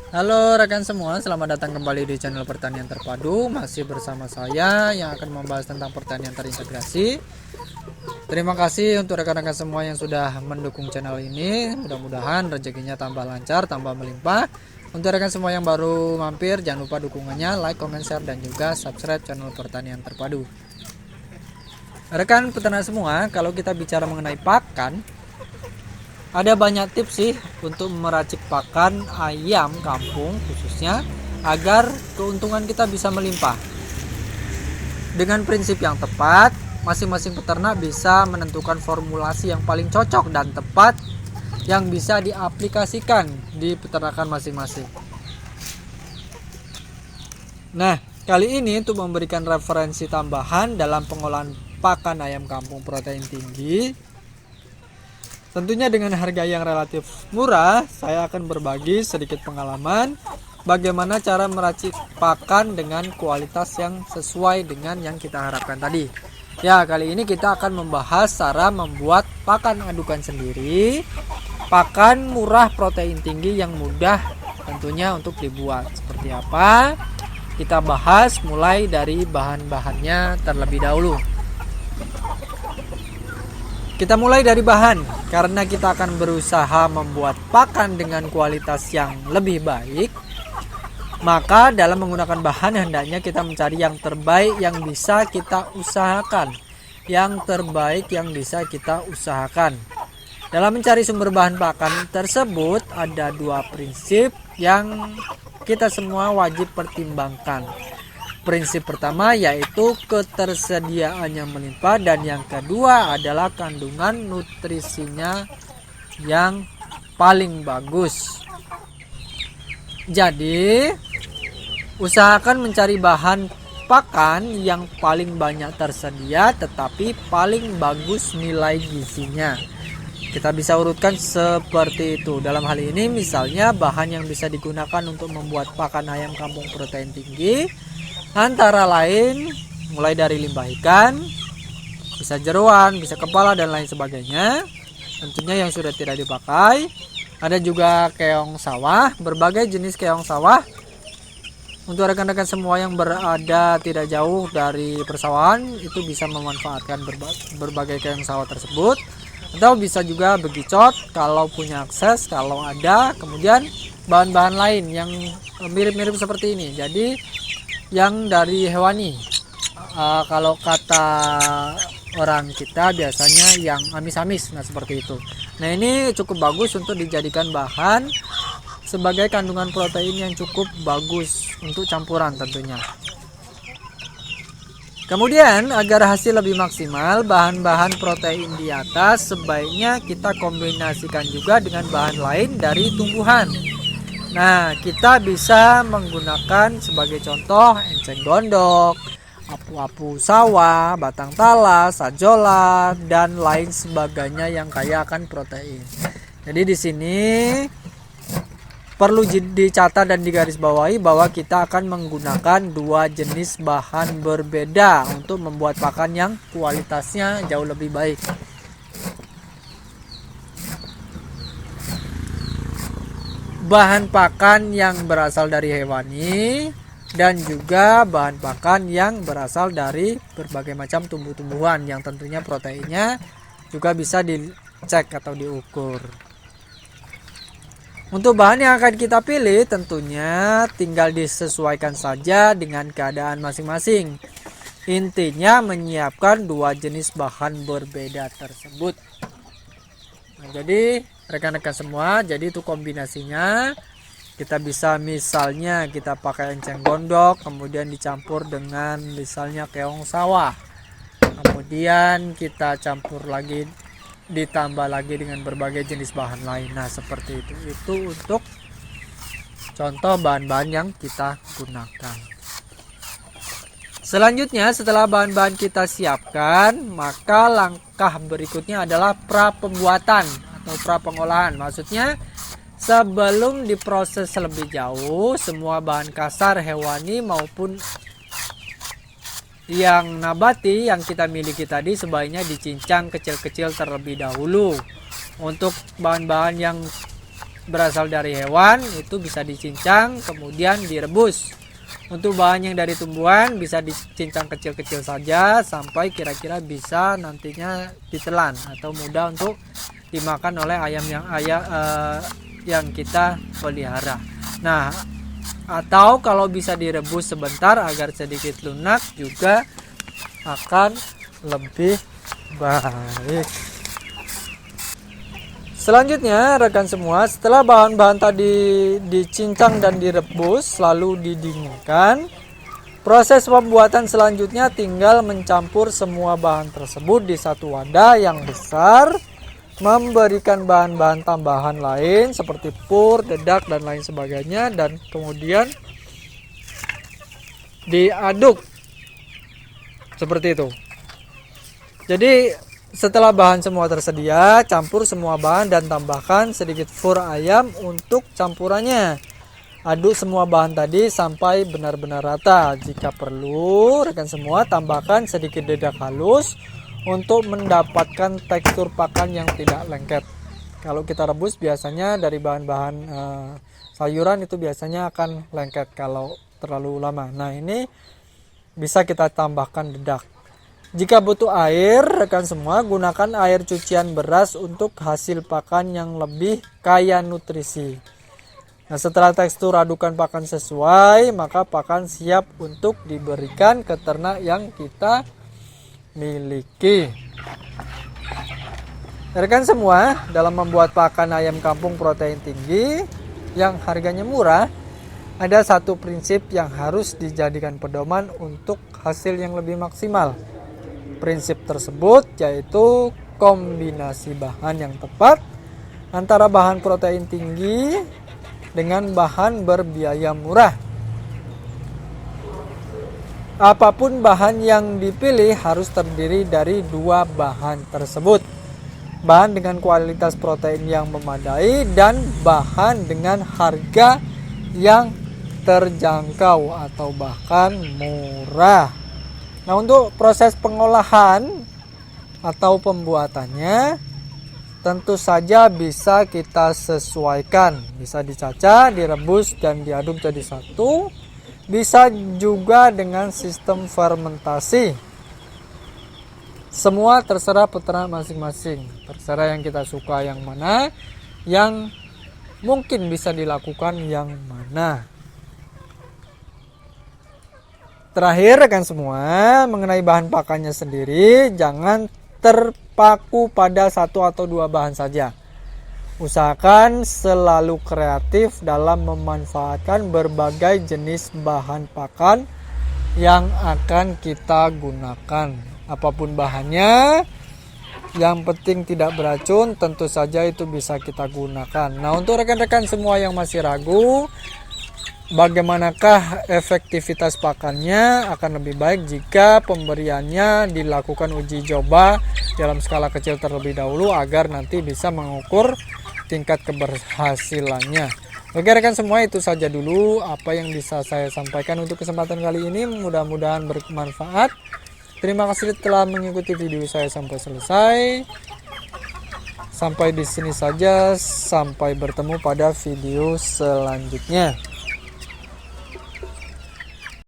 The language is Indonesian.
Halo rekan semua, selamat datang kembali di channel Pertanian Terpadu. Masih bersama saya yang akan membahas tentang pertanian terintegrasi. Terima kasih untuk rekan-rekan semua yang sudah mendukung channel ini. Mudah-mudahan rezekinya tambah lancar, tambah melimpah. Untuk rekan semua yang baru mampir, jangan lupa dukungannya, like, comment, share, dan juga subscribe channel Pertanian Terpadu. Rekan peternak semua, kalau kita bicara mengenai pakan, ada banyak tips sih untuk meracik pakan ayam kampung khususnya agar keuntungan kita bisa melimpah. Dengan prinsip yang tepat, masing-masing peternak bisa menentukan formulasi yang paling cocok dan tepat yang bisa diaplikasikan di peternakan masing-masing. Nah, kali ini untuk memberikan referensi tambahan dalam pengolahan pakan ayam kampung protein tinggi, tentunya dengan harga yang relatif murah, saya akan berbagi sedikit pengalaman bagaimana cara meracik pakan dengan kualitas yang sesuai dengan yang kita harapkan tadi. Ya, kali ini kita akan membahas cara membuat pakan adukan sendiri, pakan murah protein tinggi yang mudah tentunya untuk dibuat. Seperti apa? Kita bahas mulai dari bahan-bahannya terlebih dahulu. Kita mulai dari bahan, karena kita akan berusaha membuat pakan dengan kualitas yang lebih baik. Maka dalam menggunakan bahan hendaknya kita mencari yang terbaik yang bisa kita usahakan. Yang terbaik yang bisa kita usahakan. Dalam mencari sumber bahan pakan tersebut ada dua prinsip yang kita semua wajib pertimbangkan. Prinsip pertama yaitu ketersediaan yang melimpah, dan yang kedua adalah kandungan nutrisinya yang paling bagus. Jadi, usahakan mencari bahan pakan yang paling banyak tersedia tetapi paling bagus nilai gizinya. Kita bisa urutkan seperti itu. Dalam hal ini misalnya bahan yang bisa digunakan untuk membuat pakan ayam kampung protein tinggi antara lain mulai dari limbah ikan, bisa jeroan, bisa kepala dan lain sebagainya. Tentunya yang sudah tidak dipakai. Ada juga keong sawah, berbagai jenis keong sawah. Untuk rekan-rekan semua yang berada tidak jauh dari persawahan, itu bisa memanfaatkan berbagai keong sawah tersebut. Atau bisa juga begicot kalau punya akses, kalau ada. Kemudian bahan-bahan lain yang mirip-mirip seperti ini. Jadi yang dari hewani, kalau kata orang kita biasanya yang amis-amis, nah seperti itu. Nah ini cukup bagus untuk dijadikan bahan sebagai kandungan protein yang cukup bagus untuk campuran tentunya. Kemudian agar hasil lebih maksimal, bahan-bahan protein di atas sebaiknya kita kombinasikan juga dengan bahan lain dari tumbuhan. Nah, kita bisa menggunakan sebagai contoh enceng gondok, apu-apu sawah, batang talas, sajola, dan lain sebagainya yang kaya akan protein. Jadi di sini perlu dicatat dan digarisbawahi bahwa kita akan menggunakan dua jenis bahan berbeda untuk membuat pakan yang kualitasnya jauh lebih baik. Bahan pakan yang berasal dari hewani dan juga bahan pakan yang berasal dari berbagai macam tumbuh-tumbuhan yang tentunya proteinnya juga bisa dicek atau diukur. Untuk bahan yang akan kita pilih tentunya tinggal disesuaikan saja dengan keadaan masing-masing. Intinya menyiapkan dua jenis bahan berbeda tersebut. Nah, jadi rekan-rekan semua, jadi itu kombinasinya. Kita bisa misalnya kita pakai enceng gondok, kemudian dicampur dengan misalnya keong sawah. Kemudian kita campur lagi, ditambah lagi dengan berbagai jenis bahan lain. Nah, seperti itu. Itu untuk contoh bahan-bahan yang kita gunakan. Selanjutnya, setelah bahan-bahan kita siapkan, maka langkah berikutnya adalah pra pembuatan atau pra pengolahan. Maksudnya sebelum diproses lebih jauh, semua bahan kasar hewani maupun yang nabati yang kita miliki tadi sebaiknya dicincang kecil-kecil terlebih dahulu. Untuk bahan-bahan yang berasal dari hewan itu bisa dicincang kemudian direbus. Untuk bahan yang dari tumbuhan bisa dicincang kecil-kecil saja sampai kira-kira bisa nantinya ditelan atau mudah untuk dimakan oleh ayam yang kita pelihara. Nah, atau kalau bisa direbus sebentar agar sedikit lunak juga akan lebih baik. Selanjutnya rekan semua, setelah bahan-bahan tadi dicincang dan direbus lalu didinginkan, proses pembuatan selanjutnya tinggal mencampur semua bahan tersebut di satu wadah yang besar, memberikan bahan-bahan tambahan lain seperti pur, dedak dan lain sebagainya, dan kemudian diaduk seperti itu. Jadi setelah bahan semua tersedia, campur semua bahan dan tambahkan sedikit fur ayam untuk campurannya. Aduk semua bahan tadi sampai benar-benar rata. Jika perlu, rekan semua tambahkan sedikit dedak halus untuk mendapatkan tekstur pakan yang tidak lengket. Kalau kita rebus biasanya dari bahan-bahan sayuran itu biasanya akan lengket kalau terlalu lama. Nah, ini bisa kita tambahkan dedak. Jika butuh air, rekan semua gunakan air cucian beras untuk hasil pakan yang lebih kaya nutrisi. Nah, setelah tekstur adukan pakan sesuai, maka pakan siap untuk diberikan ke ternak yang kita miliki. Rekan semua, dalam membuat pakan ayam kampung protein tinggi yang harganya murah, ada satu prinsip yang harus dijadikan pedoman untuk hasil yang lebih maksimal. Prinsip tersebut yaitu kombinasi bahan yang tepat antara bahan protein tinggi dengan bahan berbiaya murah. Apapun bahan yang dipilih harus terdiri dari dua bahan tersebut. Bahan dengan kualitas protein yang memadai dan bahan dengan harga yang terjangkau atau bahkan murah. Nah, untuk proses pengolahan atau pembuatannya tentu saja bisa kita sesuaikan. Bisa dicacah, direbus dan diaduk jadi satu. Bisa juga dengan sistem fermentasi. Semua terserah peternak masing-masing. Terserah yang kita suka yang mana, yang mungkin bisa dilakukan yang mana. Terakhir rekan semua, mengenai bahan pakannya sendiri, jangan terpaku pada satu atau dua bahan saja. Usahakan selalu kreatif dalam memanfaatkan berbagai jenis bahan pakan yang akan kita gunakan. Apapun bahannya, yang penting tidak beracun, tentu saja itu bisa kita gunakan. Nah, untuk rekan-rekan semua yang masih ragu, bagaimanakah efektivitas pakannya, akan lebih baik jika pemberiannya dilakukan uji coba dalam skala kecil terlebih dahulu agar nanti bisa mengukur tingkat keberhasilannya. Oke rekan semua, itu saja dulu apa yang bisa saya sampaikan untuk kesempatan kali ini. Mudah-mudahan bermanfaat. Terima kasih telah mengikuti video saya sampai selesai. Sampai di sini saja, sampai bertemu pada video selanjutnya.